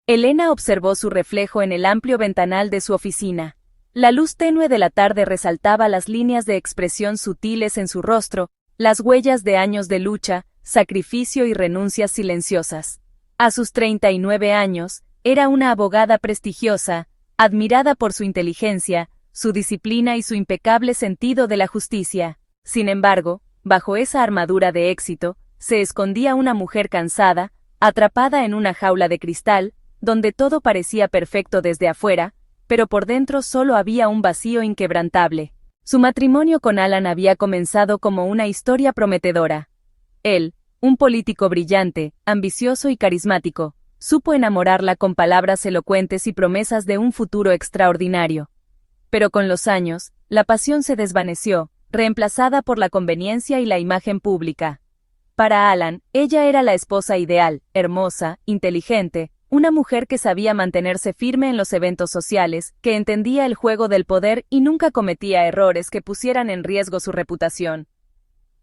Elena observó su reflejo en el amplio ventanal de su oficina. La luz tenue de la tarde resaltaba las líneas de expresión sutiles en su rostro, las huellas de años de lucha, sacrificio y renuncias silenciosas. A sus 39 años, era una abogada prestigiosa, admirada por su inteligencia, su disciplina y su impecable sentido de la justicia. Sin embargo, bajo esa armadura de éxito, se escondía una mujer cansada, atrapada en una jaula de cristal, donde todo parecía perfecto desde afuera, pero por dentro solo había un vacío inquebrantable. Su matrimonio con Alan había comenzado como una historia prometedora. Él, un político brillante, ambicioso y carismático, supo enamorarla con palabras elocuentes y promesas de un futuro extraordinario. Pero con los años, la pasión se desvaneció, reemplazada por la conveniencia y la imagen pública. Para Alan, ella era la esposa ideal, hermosa, inteligente, una mujer que sabía mantenerse firme en los eventos sociales, que entendía el juego del poder y nunca cometía errores que pusieran en riesgo su reputación.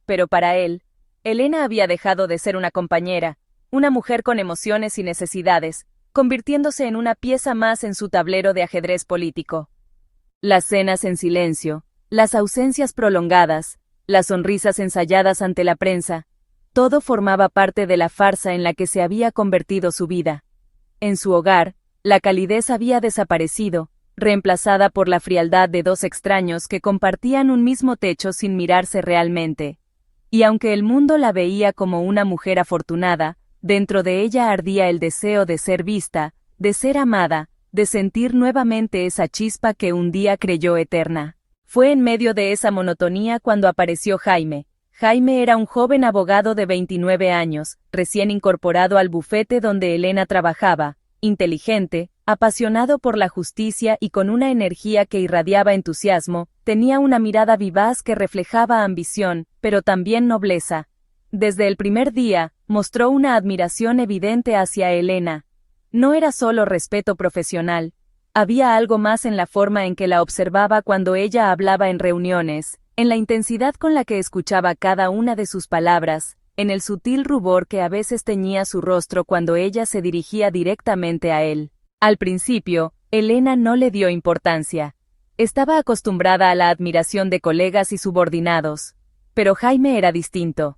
Pero para él, Elena había dejado de ser una compañera, una mujer con emociones y necesidades, convirtiéndose en una pieza más en su tablero de ajedrez político. Las cenas en silencio, las ausencias prolongadas, las sonrisas ensayadas ante la prensa, todo formaba parte de la farsa en la que se había convertido su vida. En su hogar, la calidez había desaparecido, reemplazada por la frialdad de dos extraños que compartían un mismo techo sin mirarse realmente. Y aunque el mundo la veía como una mujer afortunada, dentro de ella ardía el deseo de ser vista, de ser amada, de sentir nuevamente esa chispa que un día creyó eterna. Fue en medio de esa monotonía cuando apareció Jaime. Jaime era un joven abogado de 29 años, recién incorporado al bufete donde Elena trabajaba, inteligente, apasionado por la justicia y con una energía que irradiaba entusiasmo, tenía una mirada vivaz que reflejaba ambición, pero también nobleza. Desde el primer día, mostró una admiración evidente hacia Elena. No era solo respeto profesional, había algo más en la forma en que la observaba cuando ella hablaba en reuniones, en la intensidad con la que escuchaba cada una de sus palabras, en el sutil rubor que a veces teñía su rostro cuando ella se dirigía directamente a él. Al principio, Elena no le dio importancia. Estaba acostumbrada a la admiración de colegas y subordinados. Pero Jaime era distinto.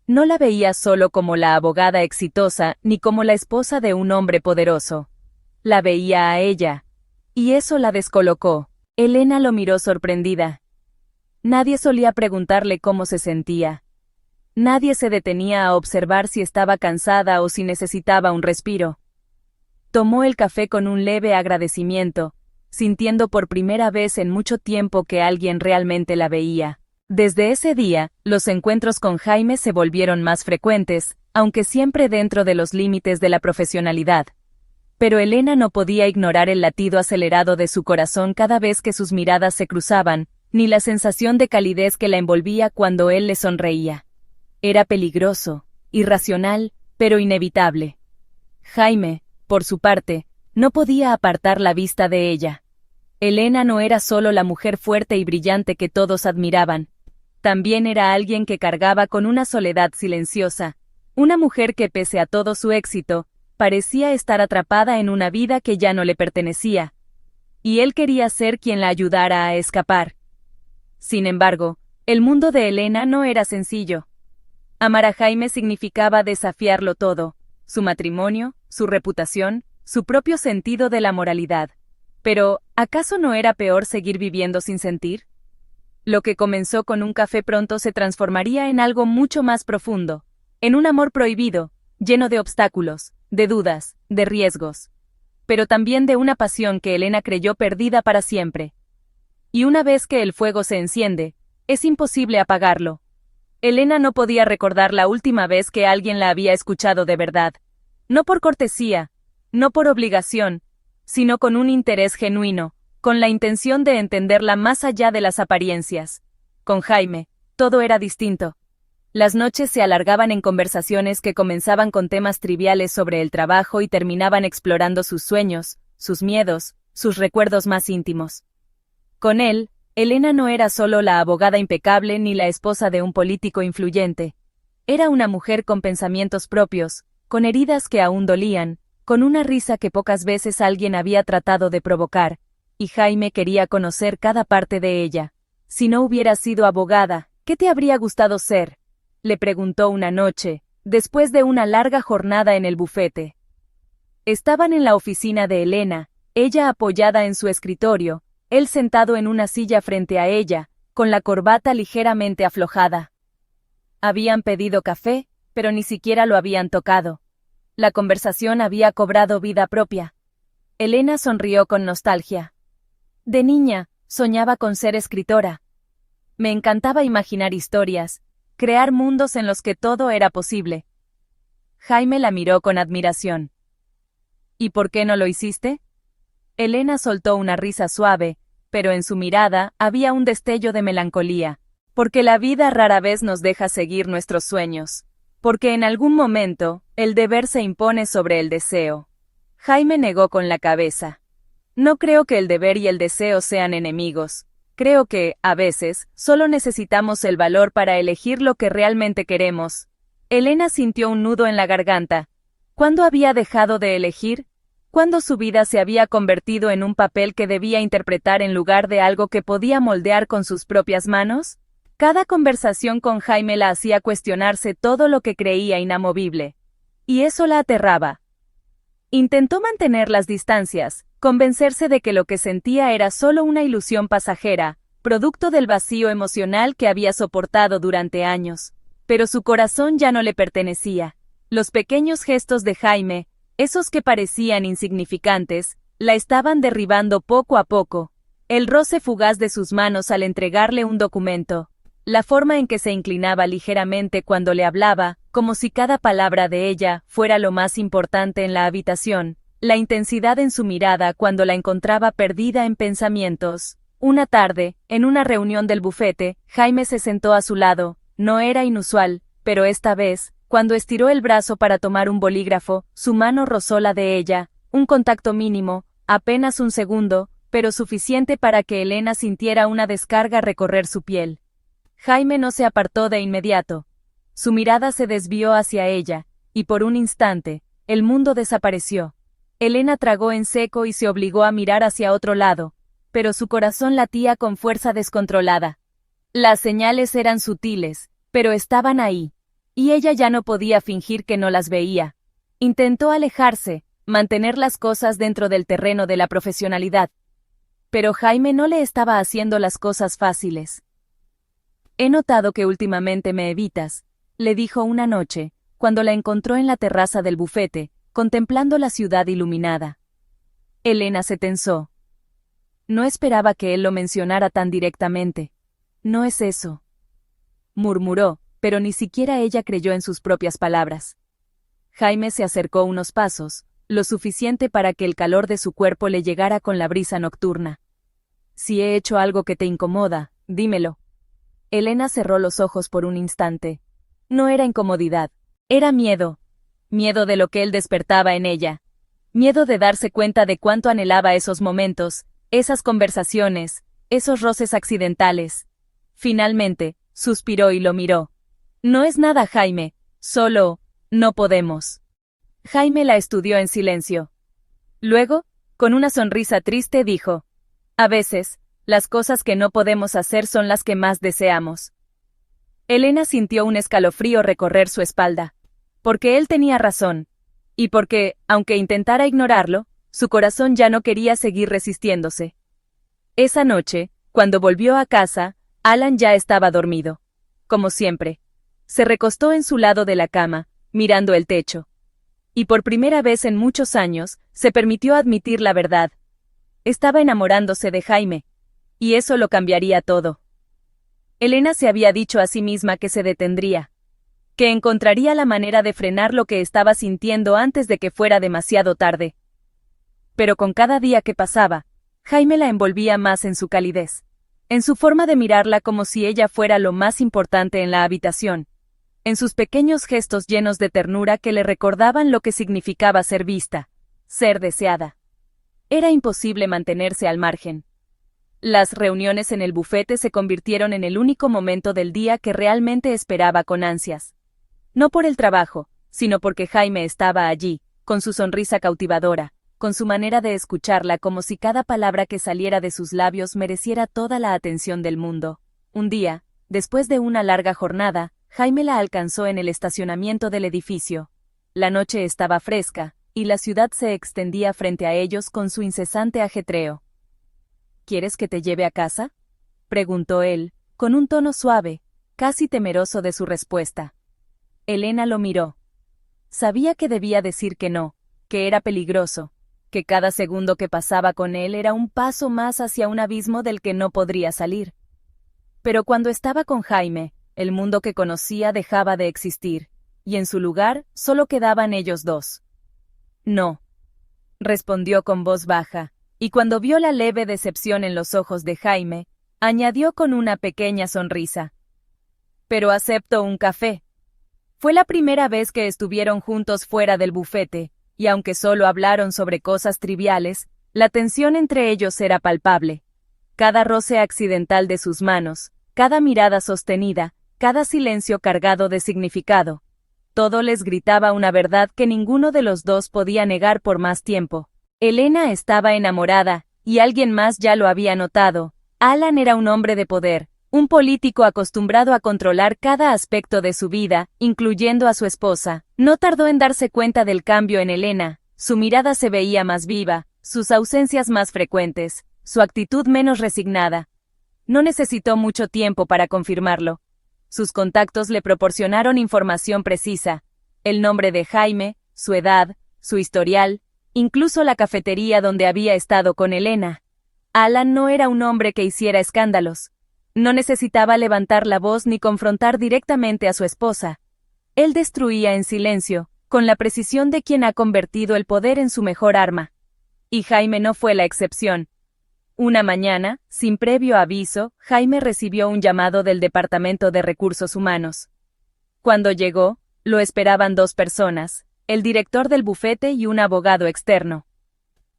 No la veía solo como la abogada exitosa ni como la esposa de un hombre poderoso. La veía a ella. Y eso la descolocó. Elena lo miró sorprendida. Nadie solía preguntarle cómo se sentía. Nadie se detenía a observar si estaba cansada o si necesitaba un respiro. Tomó el café con un leve agradecimiento, sintiendo por primera vez en mucho tiempo que alguien realmente la veía. Desde ese día, los encuentros con Jaime se volvieron más frecuentes, aunque siempre dentro de los límites de la profesionalidad. Pero Elena no podía ignorar el latido acelerado de su corazón cada vez que sus miradas se cruzaban, ni la sensación de calidez que la envolvía cuando él le sonreía. Era peligroso, irracional, pero inevitable. Jaime, por su parte, no podía apartar la vista de ella. Elena no era solo la mujer fuerte y brillante que todos admiraban. También era alguien que cargaba con una soledad silenciosa, una mujer que pese a todo su éxito, parecía estar atrapada en una vida que ya no le pertenecía. Y él quería ser quien la ayudara a escapar. Sin embargo, el mundo de Elena no era sencillo. Amar a Jaime significaba desafiarlo todo, su matrimonio, su reputación, su propio sentido de la moralidad. Pero, ¿acaso no era peor seguir viviendo sin sentir? Lo que comenzó con un café pronto se transformaría en algo mucho más profundo, en un amor prohibido, lleno de obstáculos, de dudas, de riesgos, pero también de una pasión que Elena creyó perdida para siempre. Y una vez que el fuego se enciende, es imposible apagarlo. Elena no podía recordar la última vez que alguien la había escuchado de verdad, no por cortesía, no por obligación, sino con un interés genuino, con la intención de entenderla más allá de las apariencias. Con Jaime, todo era distinto. Las noches se alargaban en conversaciones que comenzaban con temas triviales sobre el trabajo y terminaban explorando sus sueños, sus miedos, sus recuerdos más íntimos. Con él, Elena no era solo la abogada impecable ni la esposa de un político influyente. Era una mujer con pensamientos propios, con heridas que aún dolían, con una risa que pocas veces alguien había tratado de provocar, y Jaime quería conocer cada parte de ella. Si no hubieras sido abogada, ¿qué te habría gustado ser? Le preguntó una noche, después de una larga jornada en el bufete. Estaban en la oficina de Elena, ella apoyada en su escritorio, él sentado en una silla frente a ella, con la corbata ligeramente aflojada. Habían pedido café, pero ni siquiera lo habían tocado. La conversación había cobrado vida propia. Elena sonrió con nostalgia. De niña, soñaba con ser escritora. Me encantaba imaginar historias, crear mundos en los que todo era posible. Jaime la miró con admiración. ¿Y por qué no lo hiciste? Elena soltó una risa suave, pero en su mirada había un destello de melancolía. Porque la vida rara vez nos deja seguir nuestros sueños. Porque en algún momento, el deber se impone sobre el deseo. Jaime negó con la cabeza. No creo que el deber y el deseo sean enemigos. Creo que, a veces, solo necesitamos el valor para elegir lo que realmente queremos. Elena sintió un nudo en la garganta. ¿Cuándo había dejado de elegir? ¿Cuándo su vida se había convertido en un papel que debía interpretar en lugar de algo que podía moldear con sus propias manos? Cada conversación con Jaime la hacía cuestionarse todo lo que creía inamovible. Y eso la aterraba. Intentó mantener las distancias, convencerse de que lo que sentía era solo una ilusión pasajera, producto del vacío emocional que había soportado durante años. Pero su corazón ya no le pertenecía. Los pequeños gestos de Jaime, esos que parecían insignificantes, la estaban derribando poco a poco. El roce fugaz de sus manos al entregarle un documento. La forma en que se inclinaba ligeramente cuando le hablaba, como si cada palabra de ella fuera lo más importante en la habitación. La intensidad en su mirada cuando la encontraba perdida en pensamientos. Una tarde, en una reunión del bufete, Jaime se sentó a su lado. No era inusual, pero esta vez, cuando estiró el brazo para tomar un bolígrafo, su mano rozó la de ella, un contacto mínimo, apenas un segundo, pero suficiente para que Elena sintiera una descarga recorrer su piel. Jaime no se apartó de inmediato. Su mirada se desvió hacia ella, y por un instante, el mundo desapareció. Elena tragó en seco y se obligó a mirar hacia otro lado, pero su corazón latía con fuerza descontrolada. Las señales eran sutiles, pero estaban ahí, y ella ya no podía fingir que no las veía. Intentó alejarse, mantener las cosas dentro del terreno de la profesionalidad. Pero Jaime no le estaba haciendo las cosas fáciles. He notado que últimamente me evitas, le dijo una noche, cuando la encontró en la terraza del bufete, contemplando la ciudad iluminada. Elena se tensó. No esperaba que él lo mencionara tan directamente. No es eso, murmuró, pero ni siquiera ella creyó en sus propias palabras. Jaime se acercó unos pasos, lo suficiente para que el calor de su cuerpo le llegara con la brisa nocturna. Si he hecho algo que te incomoda, dímelo. Elena cerró los ojos por un instante. No era incomodidad, era miedo. Miedo de lo que él despertaba en ella. Miedo de darse cuenta de cuánto anhelaba esos momentos, esas conversaciones, esos roces accidentales. Finalmente, suspiró y lo miró. No es nada, Jaime, solo, no podemos. Jaime la estudió en silencio. Luego, con una sonrisa triste, dijo: a veces, las cosas que no podemos hacer son las que más deseamos. Elena sintió un escalofrío recorrer su espalda. Porque él tenía razón. Y porque, aunque intentara ignorarlo, su corazón ya no quería seguir resistiéndose. Esa noche, cuando volvió a casa, Alan ya estaba dormido. Como siempre. Se recostó en su lado de la cama, mirando el techo. Y por primera vez en muchos años, se permitió admitir la verdad. Estaba enamorándose de Jaime. Y eso lo cambiaría todo. Elena se había dicho a sí misma que se detendría. Que encontraría la manera de frenar lo que estaba sintiendo antes de que fuera demasiado tarde. Pero con cada día que pasaba, Jaime la envolvía más en su calidez. En su forma de mirarla como si ella fuera lo más importante en la habitación. En sus pequeños gestos llenos de ternura que le recordaban lo que significaba ser vista, ser deseada. Era imposible mantenerse al margen. Las reuniones en el bufete se convirtieron en el único momento del día que realmente esperaba con ansias. No por el trabajo, sino porque Jaime estaba allí, con su sonrisa cautivadora, con su manera de escucharla como si cada palabra que saliera de sus labios mereciera toda la atención del mundo. Un día, después de una larga jornada, Jaime la alcanzó en el estacionamiento del edificio. La noche estaba fresca, y la ciudad se extendía frente a ellos con su incesante ajetreo. ¿Quieres que te lleve a casa?, preguntó él, con un tono suave, casi temeroso de su respuesta. Elena lo miró. Sabía que debía decir que no, que era peligroso, que cada segundo que pasaba con él era un paso más hacia un abismo del que no podría salir. Pero cuando estaba con Jaime, el mundo que conocía dejaba de existir, y en su lugar solo quedaban ellos dos. No, respondió con voz baja, y cuando vio la leve decepción en los ojos de Jaime, añadió con una pequeña sonrisa. Pero acepto un café. Fue la primera vez que estuvieron juntos fuera del bufete, y aunque solo hablaron sobre cosas triviales, la tensión entre ellos era palpable. Cada roce accidental de sus manos, cada mirada sostenida, cada silencio cargado de significado. Todo les gritaba una verdad que ninguno de los dos podía negar por más tiempo. Elena estaba enamorada, y alguien más ya lo había notado. Alan era un hombre de poder, un político acostumbrado a controlar cada aspecto de su vida, incluyendo a su esposa. No tardó en darse cuenta del cambio en Elena. Su mirada se veía más viva, sus ausencias más frecuentes, su actitud menos resignada. No necesitó mucho tiempo para confirmarlo. Sus contactos le proporcionaron información precisa: el nombre de Jaime, su edad, su historial, incluso la cafetería donde había estado con Elena. Alan no era un hombre que hiciera escándalos. No necesitaba levantar la voz ni confrontar directamente a su esposa. Él destruía en silencio, con la precisión de quien ha convertido el poder en su mejor arma. Y Jaime no fue la excepción. Una mañana, sin previo aviso, Jaime recibió un llamado del Departamento de Recursos Humanos. Cuando llegó, lo esperaban dos personas, el director del bufete y un abogado externo.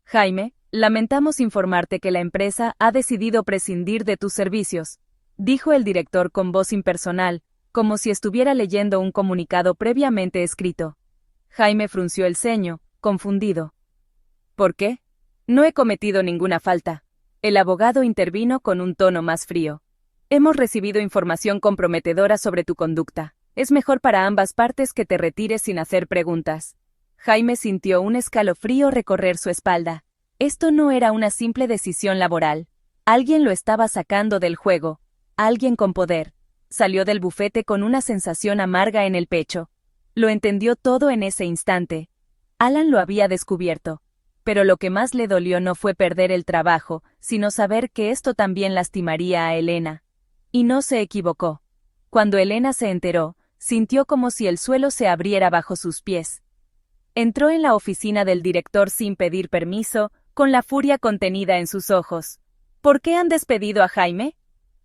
Jaime, lamentamos informarte que la empresa ha decidido prescindir de tus servicios, dijo el director con voz impersonal, como si estuviera leyendo un comunicado previamente escrito. Jaime frunció el ceño, confundido. ¿Por qué? No he cometido ninguna falta. El abogado intervino con un tono más frío. Hemos recibido información comprometedora sobre tu conducta. Es mejor para ambas partes que te retires sin hacer preguntas. Jaime sintió un escalofrío recorrer su espalda. Esto no era una simple decisión laboral. Alguien lo estaba sacando del juego. Alguien con poder. Salió del bufete con una sensación amarga en el pecho. Lo entendió todo en ese instante. Alan lo había descubierto. Pero lo que más le dolió no fue perder el trabajo, sino saber que esto también lastimaría a Elena. Y no se equivocó. Cuando Elena se enteró, sintió como si el suelo se abriera bajo sus pies. Entró en la oficina del director sin pedir permiso, con la furia contenida en sus ojos. ¿Por qué han despedido a Jaime?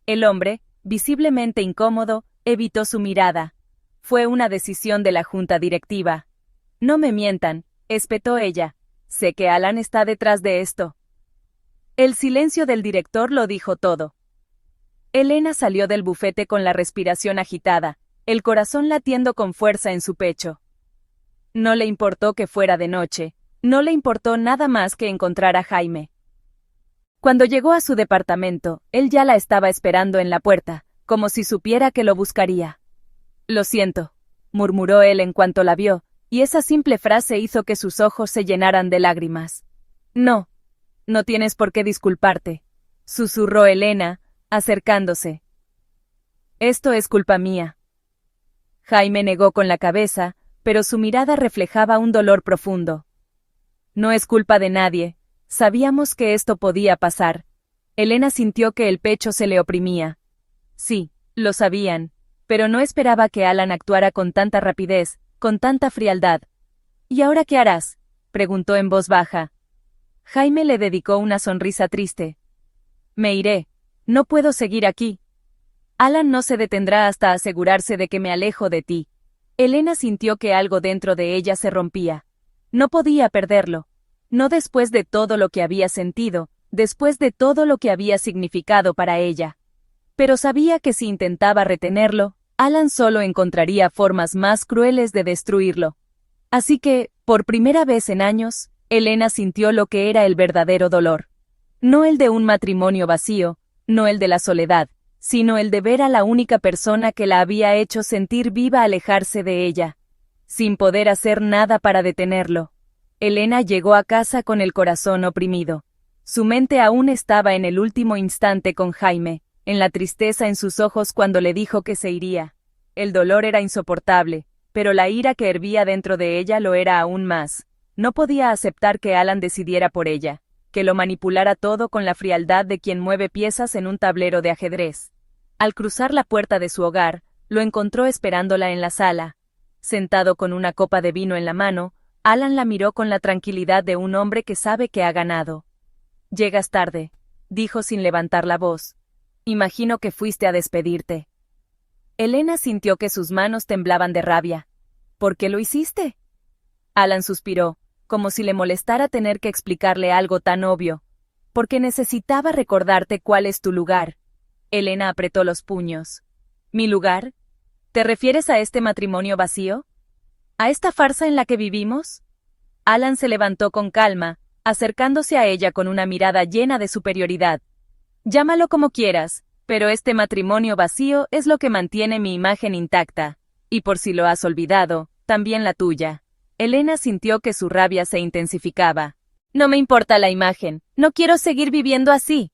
El hombre, visiblemente incómodo, evitó su mirada. Fue una decisión de la junta directiva. No me mientan, espetó ella. Sé que Alan está detrás de esto. El silencio del director lo dijo todo. Elena salió del bufete con la respiración agitada, el corazón latiendo con fuerza en su pecho. No le importó que fuera de noche, no le importó nada más que encontrar a Jaime. Cuando llegó a su departamento, él ya la estaba esperando en la puerta, como si supiera que lo buscaría. Lo siento, murmuró él en cuanto la vio, y esa simple frase hizo que sus ojos se llenaran de lágrimas. No, no tienes por qué disculparte, susurró Elena, acercándose. Esto es culpa mía. Jaime negó con la cabeza, pero su mirada reflejaba un dolor profundo. No es culpa de nadie, sabíamos que esto podía pasar. Elena sintió que el pecho se le oprimía. Sí, lo sabían, pero no esperaba que Alan actuara con tanta rapidez, con tanta frialdad. ¿Y ahora qué harás?, preguntó en voz baja. Jaime le dedicó una sonrisa triste. Me iré. No puedo seguir aquí. Alan no se detendrá hasta asegurarse de que me alejo de ti. Elena sintió que algo dentro de ella se rompía. No podía perderlo. No después de todo lo que había sentido, después de todo lo que había significado para ella. Pero sabía que si intentaba retenerlo, Alan solo encontraría formas más crueles de destruirlo. Así que, Por primera vez en años, Elena sintió lo que era el verdadero dolor. No el de un matrimonio vacío, no el de la soledad, sino el de ver a la única persona que la había hecho sentir viva alejarse de ella, sin poder hacer nada para detenerlo. Elena llegó a casa con el corazón oprimido. Su mente aún estaba en el último instante con Jaime, en la tristeza en sus ojos cuando le dijo que se iría. El dolor era insoportable, pero la ira que hervía dentro de ella lo era aún más. No podía aceptar que Alan decidiera por ella, que lo manipulara todo con la frialdad de quien mueve piezas en un tablero de ajedrez. Al cruzar la puerta de su hogar, lo encontró esperándola en la sala. Sentado con una copa de vino en la mano, Alan la miró con la tranquilidad de un hombre que sabe que ha ganado. «Llegas tarde», dijo sin levantar la voz. «Imagino que fuiste a despedirte». Elena sintió que sus manos temblaban de rabia. «¿Por qué lo hiciste?». Alan suspiró, como si le molestara tener que explicarle algo tan obvio. «Porque necesitaba recordarte cuál es tu lugar». Elena apretó los puños. «¿Mi lugar? ¿Te refieres a este matrimonio vacío? ¿A esta farsa en la que vivimos?». Alan se levantó con calma, acercándose a ella con una mirada llena de superioridad. «Llámalo como quieras, pero este matrimonio vacío es lo que mantiene mi imagen intacta. Y por si lo has olvidado, también la tuya». Elena sintió que su rabia se intensificaba. «No me importa la imagen, no quiero seguir viviendo así».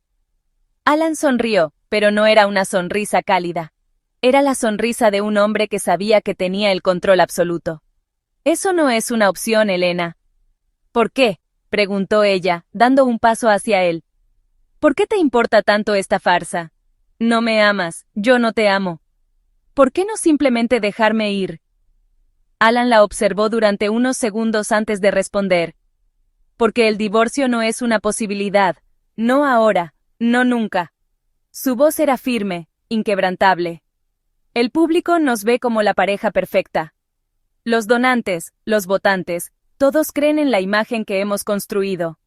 Alan sonrió, pero no era una sonrisa cálida. Era la sonrisa de un hombre que sabía que tenía el control absoluto. «Eso no es una opción, Elena». «¿Por qué?», preguntó ella, dando un paso hacia él. «¿Por qué te importa tanto esta farsa? No me amas, yo no te amo. ¿Por qué no simplemente dejarme ir?». Alan la observó durante unos segundos antes de responder. «Porque el divorcio no es una posibilidad, no ahora, no nunca». Su voz era firme, inquebrantable. «El público nos ve como la pareja perfecta. Los donantes, los votantes, todos creen en la imagen que hemos construido.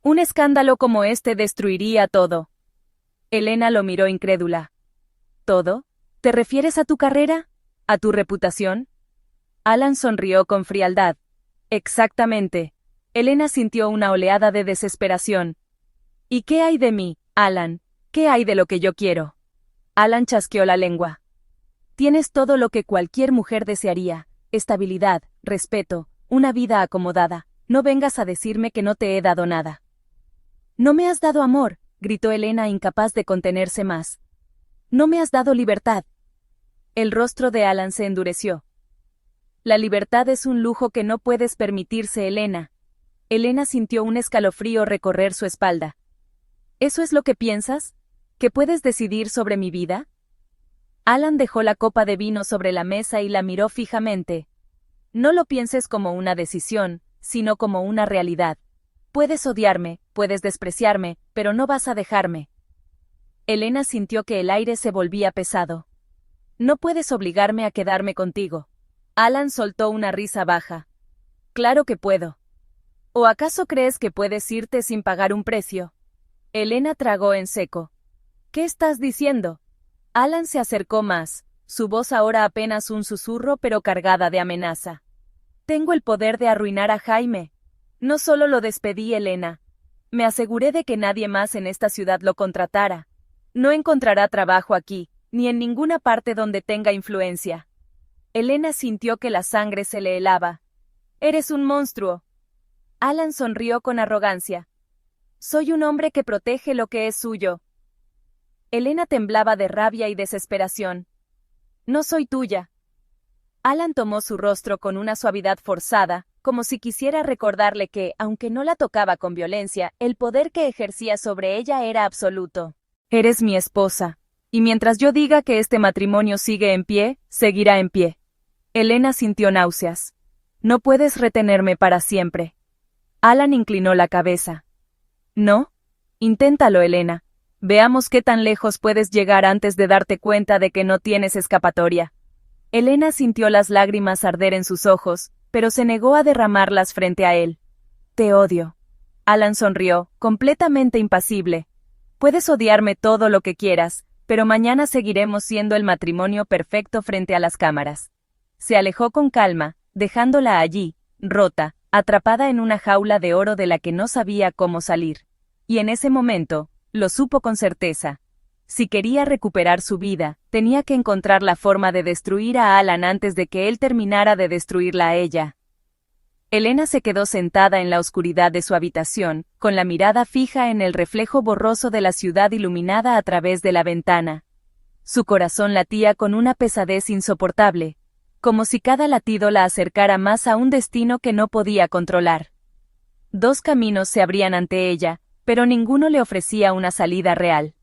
Un escándalo como este destruiría todo». Elena lo miró incrédula. «¿Todo? ¿Te refieres a tu carrera? ¿A tu reputación?». Alan sonrió con frialdad. «Exactamente». Elena sintió una oleada de desesperación. «¿Y qué hay de mí, Alan? ¿Qué hay de lo que yo quiero?». Alan chasqueó la lengua. «Tienes todo lo que cualquier mujer desearía: estabilidad, respeto, una vida acomodada. No vengas a decirme que no te he dado nada». «No me has dado amor», gritó Elena, incapaz de contenerse más. «No me has dado libertad». El rostro de Alan se endureció. «La libertad es un lujo que no puedes permitirse, Elena». Elena sintió un escalofrío recorrer su espalda. «¿Eso es lo que piensas? ¿Que puedes decidir sobre mi vida?». Alan dejó la copa de vino sobre la mesa y la miró fijamente. «No lo pienses como una decisión, sino como una realidad. Puedes odiarme, puedes despreciarme, pero no vas a dejarme». Elena sintió que el aire se volvía pesado. «No puedes obligarme a quedarme contigo». Alan soltó una risa baja. «Claro que puedo». «¿O acaso crees que puedes irte sin pagar un precio?». Elena tragó en seco. «¿Qué estás diciendo?». Alan se acercó más, su voz ahora apenas un susurro pero cargada de amenaza. «Tengo el poder de arruinar a Jaime. No solo lo despedí, Elena. Me aseguré de que nadie más en esta ciudad lo contratara. No encontrará trabajo aquí, ni en ninguna parte donde tenga influencia». Elena sintió que la sangre se le helaba. «Eres un monstruo». Alan sonrió con arrogancia. «Soy un hombre que protege lo que es suyo». Elena temblaba de rabia y desesperación. «No soy tuya». Alan tomó su rostro con una suavidad forzada, como si quisiera recordarle que, aunque no la tocaba con violencia, el poder que ejercía sobre ella era absoluto. «Eres mi esposa, y mientras yo diga que este matrimonio sigue en pie, seguirá en pie». Elena sintió náuseas. «No puedes retenerme para siempre». Alan inclinó la cabeza. «¿No? Inténtalo, Elena. Veamos qué tan lejos puedes llegar antes de darte cuenta de que no tienes escapatoria». Elena sintió las lágrimas arder en sus ojos, pero se negó a derramarlas frente a él. «Te odio». Alan sonrió, completamente impasible. «Puedes odiarme todo lo que quieras, pero mañana seguiremos siendo el matrimonio perfecto frente a las cámaras». Se alejó con calma, dejándola allí, rota, atrapada en una jaula de oro de la que no sabía cómo salir. Y en ese momento, lo supo con certeza. Si quería recuperar su vida, tenía que encontrar la forma de destruir a Alan antes de que él terminara de destruirla a ella. Elena se quedó sentada en la oscuridad de su habitación, con la mirada fija en el reflejo borroso de la ciudad iluminada a través de la ventana. Su corazón latía con una pesadez insoportable, como si cada latido la acercara más a un destino que no podía controlar. Dos caminos se abrían ante ella, pero ninguno le ofrecía una salida real.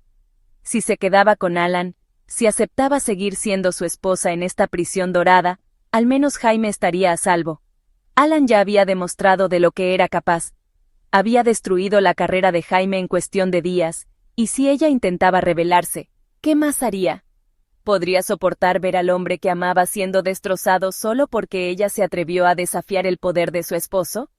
Si se quedaba con Alan, si aceptaba seguir siendo su esposa en esta prisión dorada, al menos Jaime estaría a salvo. Alan ya había demostrado de lo que era capaz. Había destruido la carrera de Jaime en cuestión de días, y si ella intentaba rebelarse, ¿qué más haría? ¿Podría soportar ver al hombre que amaba siendo destrozado solo porque ella se atrevió a desafiar el poder de su esposo?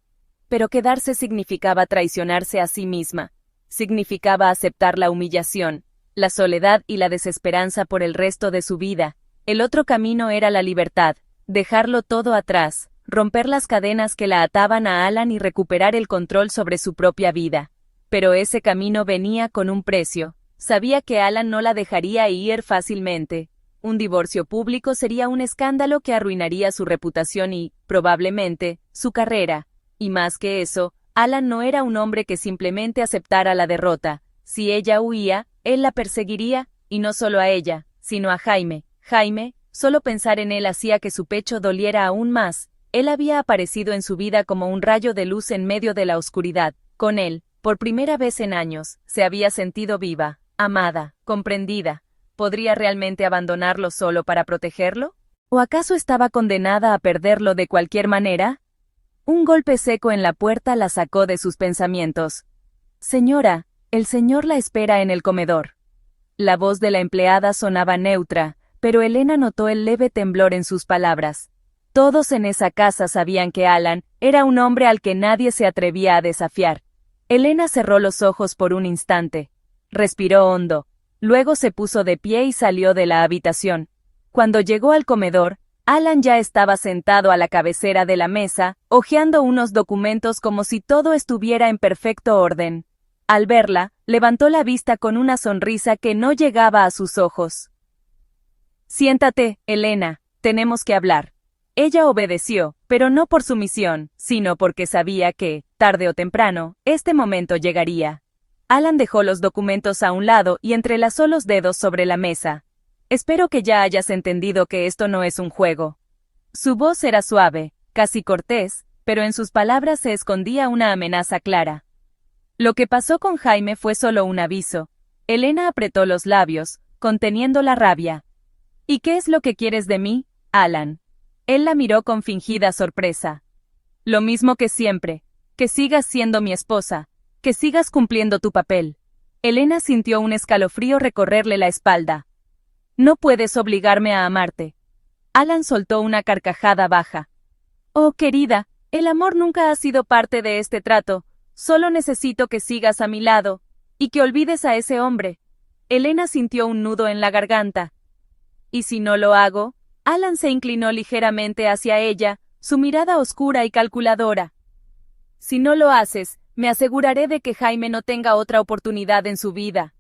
Pero quedarse significaba traicionarse a sí misma. Significaba aceptar la humillación, la soledad y la desesperanza por el resto de su vida. El otro camino era la libertad, dejarlo todo atrás, romper las cadenas que la ataban a Alan y recuperar el control sobre su propia vida. Pero ese camino venía con un precio. Sabía que Alan no la dejaría ir fácilmente. Un divorcio público sería un escándalo que arruinaría su reputación y, probablemente, su carrera. Y más que eso, Alan no era un hombre que simplemente aceptara la derrota. Si ella huía, él la perseguiría, y no solo a ella, sino a Jaime. Jaime, solo pensar en él hacía que su pecho doliera aún más. Él había aparecido en su vida como un rayo de luz en medio de la oscuridad. Con él, por primera vez en años, se había sentido viva, amada, comprendida. ¿Podría realmente abandonarlo solo para protegerlo? ¿O acaso estaba condenada a perderlo de cualquier manera? Un golpe seco en la puerta la sacó de sus pensamientos. «Señora, el señor la espera en el comedor». La voz de la empleada sonaba neutra, pero Elena notó el leve temblor en sus palabras. Todos en esa casa sabían que Alan era un hombre al que nadie se atrevía a desafiar. Elena cerró los ojos por un instante. Respiró hondo. Luego se puso de pie y salió de la habitación. Cuando llegó al comedor, Alan ya estaba sentado a la cabecera de la mesa, hojeando unos documentos como si todo estuviera en perfecto orden. Al verla, levantó la vista con una sonrisa que no llegaba a sus ojos. «Siéntate, Elena, tenemos que hablar». Ella obedeció, pero no por sumisión, sino porque sabía que, tarde o temprano, este momento llegaría. Alan dejó los documentos a un lado y entrelazó los dedos sobre la mesa. «Espero que ya hayas entendido que esto no es un juego». Su voz era suave, casi cortés, pero en sus palabras se escondía una amenaza clara. Lo que pasó con Jaime fue solo un aviso. Elena apretó los labios, conteniendo la rabia. «¿Y qué es lo que quieres de mí, Alan?» Él la miró con fingida sorpresa. «Lo mismo que siempre, que sigas siendo mi esposa, que sigas cumpliendo tu papel». Elena sintió un escalofrío recorrerle la espalda. «No puedes obligarme a amarte». Alan soltó una carcajada baja. «Oh, querida, el amor nunca ha sido parte de este trato. Solo necesito que sigas a mi lado, y que olvides a ese hombre». Elena sintió un nudo en la garganta. «¿Y si no lo hago?». Alan se inclinó ligeramente hacia ella, su mirada oscura y calculadora. «Si no lo haces, me aseguraré de que Jaime no tenga otra oportunidad en su vida.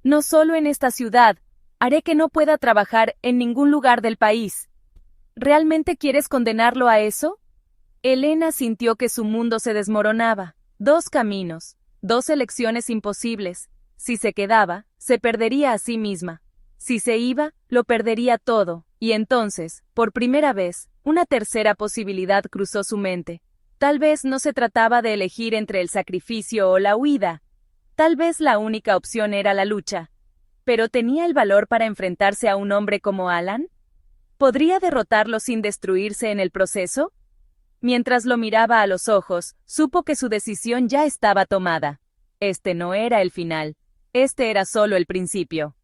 No solo en esta ciudad, haré que no pueda trabajar en ningún lugar del país». «¿Realmente quieres condenarlo a eso?». Elena sintió que su mundo se desmoronaba. Dos caminos, dos elecciones imposibles. Si se quedaba, se perdería a sí misma. Si se iba, lo perdería todo. Y entonces, por primera vez, una tercera posibilidad cruzó su mente. Tal vez no se trataba de elegir entre el sacrificio o la huida. Tal vez la única opción era la lucha. ¿Pero tenía el valor para enfrentarse a un hombre como Alan? ¿Podría derrotarlo sin destruirse en el proceso? Mientras lo miraba a los ojos, supo que su decisión ya estaba tomada. Este no era el final. Este era solo el principio.